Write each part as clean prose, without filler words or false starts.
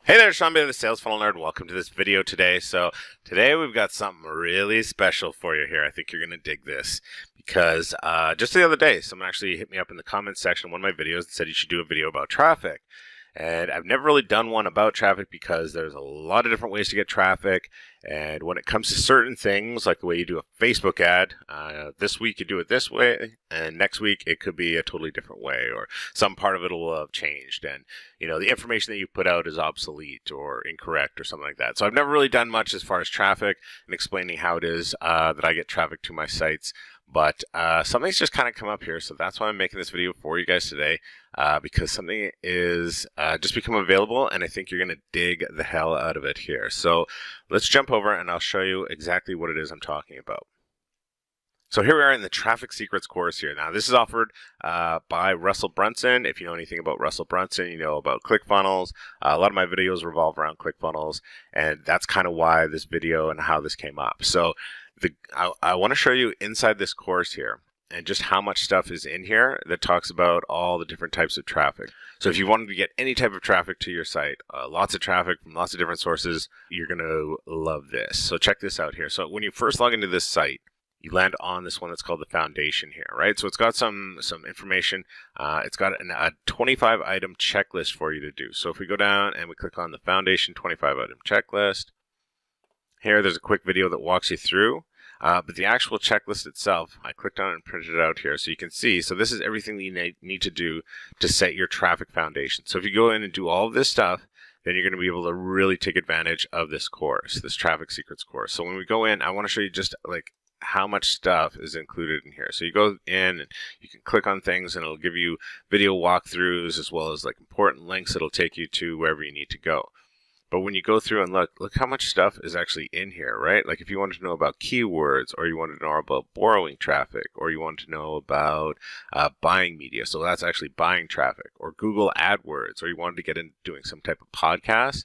Hey there, Sean Bailey, the Sales Funnel Nerd. Welcome to this video today. So today we've got something really special for you here. I think you're going to dig this because just the other day, someone actually hit me up in the comments section of one of my videos and said you should do a video about traffic. And I've never really done one about traffic because there's a lot of different ways to get traffic. And when it comes to certain things, like the way you do a Facebook ad, this week you do it this way, and next week it could be a totally different way, or some part of it will have changed. And, you know, the information that you put out is obsolete or incorrect or something like that. So I've never really done much as far as traffic and explaining how it is that I get traffic to my sites. But something's just kind of come up here, so that's why I'm making this video for you guys today, because something is just become available, and I think you're going to dig the hell out of it here. So let's jump over, and I'll show you exactly what it is I'm talking about. So here we are in the Traffic Secrets course here. Now, this is offered by Russell Brunson. If you know anything about Russell Brunson, you know about ClickFunnels. A lot of my videos revolve around ClickFunnels, and that's kind of why this video and how this came up. So I want to show you inside this course here and just how much stuff is in here that talks about all the different types of traffic. So if you wanted to get any type of traffic to your site, lots of traffic from lots of different sources, you're going to love this. So check this out here. So when you first log into this site, you land on this one that's called the foundation here, right? So it's got some information. It's got a 25 item checklist for you to do. So if we go down and we click on the foundation 25 item checklist, here there's a quick video that walks you through. But the actual checklist itself, I clicked on it and printed it out here so you can see. So this is everything that you need to do to set your traffic foundation. So if you go in and do all of this stuff, then you're going to be able to really take advantage of this course, this Traffic Secrets course. So when we go in, I want to show you just like how much stuff is included in here. So you go in and you can click on things and it'll give you video walkthroughs as well as like important links that'll take you to wherever you need to go. But when you go through and look how much stuff is actually in here, right? Like if you wanted to know about keywords, or you wanted to know about borrowing traffic, or you wanted to know about buying media, so that's actually buying traffic, or Google AdWords, or you wanted to get into doing some type of podcast,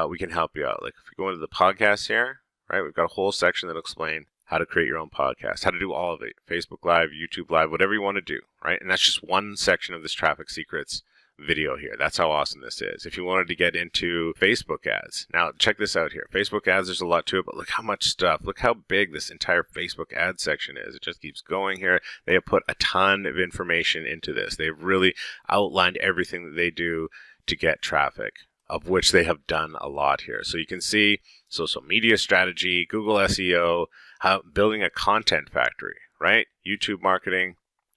we can help you out. Like if you go into the podcast here, right, we've got a whole section that'll explain how to create your own podcast, how to do all of it, Facebook Live, YouTube Live, whatever you want to do, right? And that's just one section of this Traffic Secrets video here. That's how awesome this is. If you wanted to get into Facebook ads, now check this out here. Facebook ads, there's a lot to it, but look how much stuff. Look how big this entire Facebook ad section is. It just keeps going here. They have put a ton of information into this. They've really outlined everything that they do to get traffic, of which they have done a lot here. So you can see social media strategy, Google SEO, how building a content factory, right? YouTube marketing,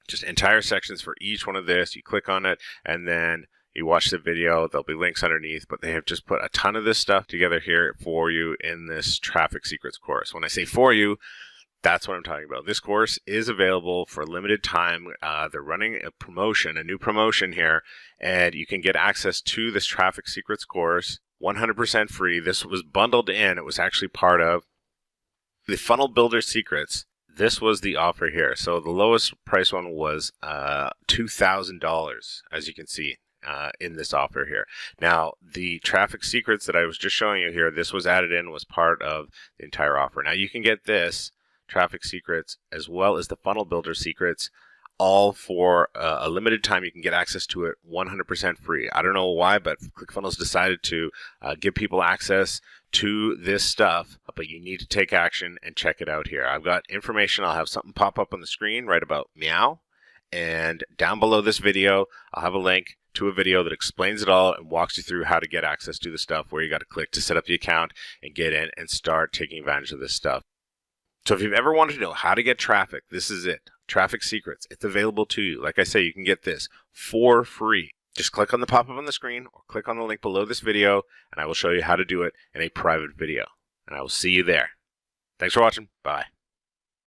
just entire sections for each one of this. You click on it and then you watch the video. There'll be links underneath, but they have just put a ton of this stuff together here for you in this Traffic Secrets course. When I say for you, that's what I'm talking about. This course is available for a limited time. They're running a promotion, a new promotion here, and you can get access to this Traffic Secrets course 100% free. This was bundled in. It was actually part of the Funnel Builder Secrets. This was the offer here. So the lowest price one was $2,000, as you can see in this offer here. Now, the Traffic Secrets that I was just showing you here, this was added in, was part of the entire offer. Now, you can get this Traffic Secrets as well as the Funnel Builder Secrets all for a limited time. You can get access to it 100% free. I don't know why, but ClickFunnels decided to give people access to this stuff, but you need to take action and check it out here. I've got information. I'll have something pop up on the screen right about meow, and down below this video I'll have a link to a video that explains it all and walks you through how to get access to the stuff, where you got to click to set up the account and get in and start taking advantage of this stuff. So if you've ever wanted to know how to get traffic, this is it. Traffic Secrets. It's available to you. Like I say, you can get this for free. Just click on the pop-up on the screen or click on the link below this video, and I will show you how to do it in a private video. And I will see you there. Thanks for watching. Bye.